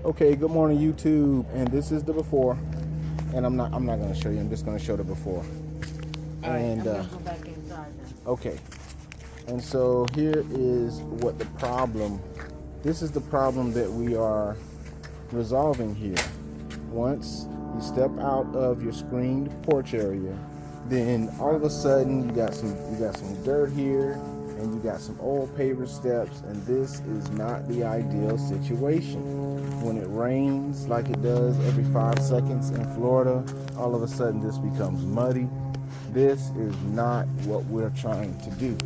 Okay, good morning YouTube, and this is the before, and I'm not going to show you. I'm just going to show the before. All right, I'm gonna go back inside then. Okay, and so here is what the problem. This is the problem that we are resolving here. Once you step out of your screened porch area, then all of a sudden you got some dirt here, and you got some old paver steps, and this is not the ideal situation. When it rains like it does every 5 seconds in Florida, all of a sudden this becomes muddy. This is not what we're trying to do.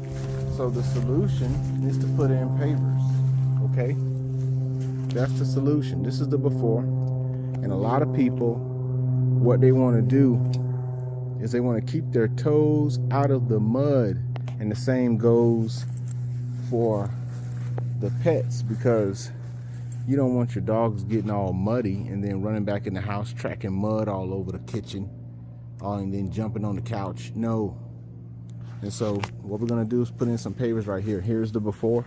So the solution is to put in pavers, okay? That's the solution. This is the before. And a lot of people, what they want to do is they want to keep their toes out of the mud. And the same goes for the pets, because you don't want your dogs getting all muddy and then running back in the house, tracking mud all over the kitchen, and then jumping on the couch. No. And so what we're going to do is put in some pavers right here. Here's the before.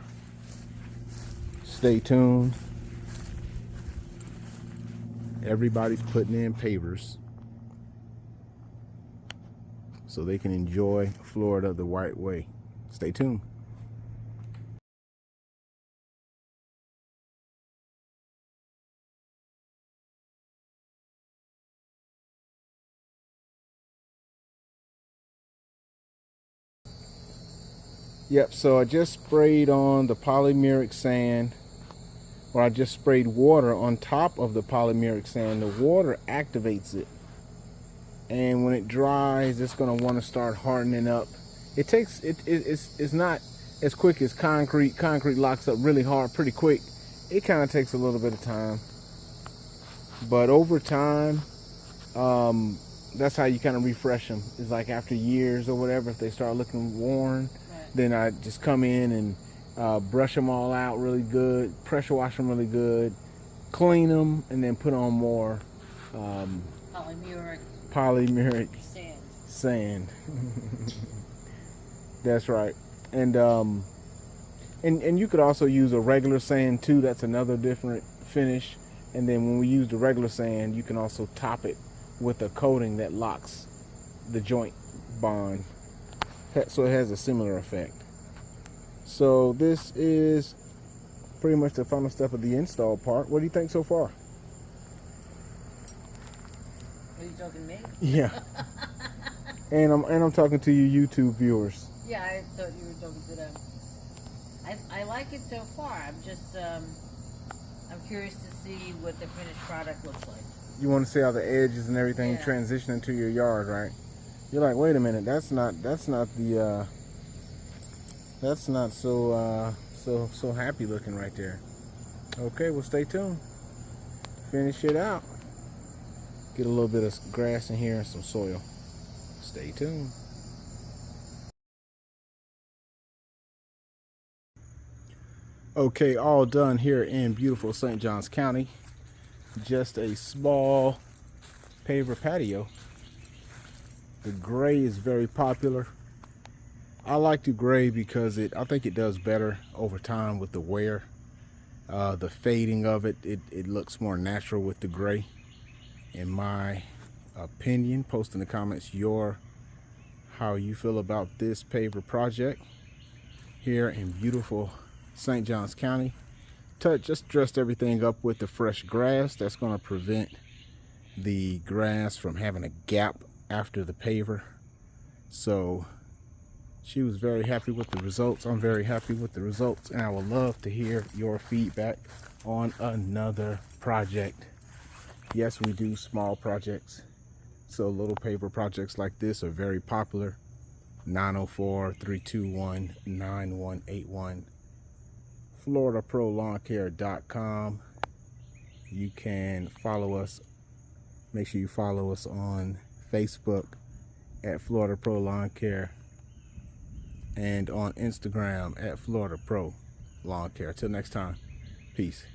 Stay tuned. Everybody's putting in pavers so they can enjoy Florida the right way. Stay tuned. Yep, so I just sprayed on the polymeric sand, or I just sprayed water on top of the polymeric sand. The water activates it, and when it dries, it's going to want to start hardening up. It's not as quick as concrete. Concrete locks up really hard pretty quick. It kind of takes a little bit of time, but over time, that's how you kind of refresh them. It's like after years or whatever, if they start looking worn, then I just come in and brush them all out really good, pressure wash them really good, clean them, and then put on more polymeric sand. That's right. And you could also use a regular sand too. That's another different finish. And then when we use the regular sand, you can also top it with a coating that locks the joint bond, so it has a similar effect. So this is pretty much the final step of the install part. What do you think so far? Are you talking to me? Yeah. and I'm talking to you YouTube viewers. Yeah, I thought you were talking to them. I like it so far. I'm just I'm curious to see what the finished product looks like. You want to see how the edges and everything transition into your yard, right? You're like, wait a minute, that's not so happy looking right there. Okay, well, stay tuned. Finish it out. Get a little bit of grass in here and some soil. Stay tuned. Okay, all done here in beautiful St. Johns County. Just a small paver patio. The gray is very popular. I like the gray because I think it does better over time with the wear. The fading of it looks more natural with the gray, in my opinion. Post in the comments how you feel about this paver project here in beautiful St. Johns County. Just dressed everything up with the fresh grass. That's going to prevent the grass from having a gap after the paver. So she was very happy with the results. I'm very happy with the results, and I would love to hear your feedback on another project. Yes, we do small projects, so little paver projects like this are very popular. 904-321-9181. FloridaProLawnCare.com. You can follow us. Make sure you follow us on Facebook at Florida Pro Lawn Care, and on Instagram at Florida Pro Lawn Care. Till next time, peace.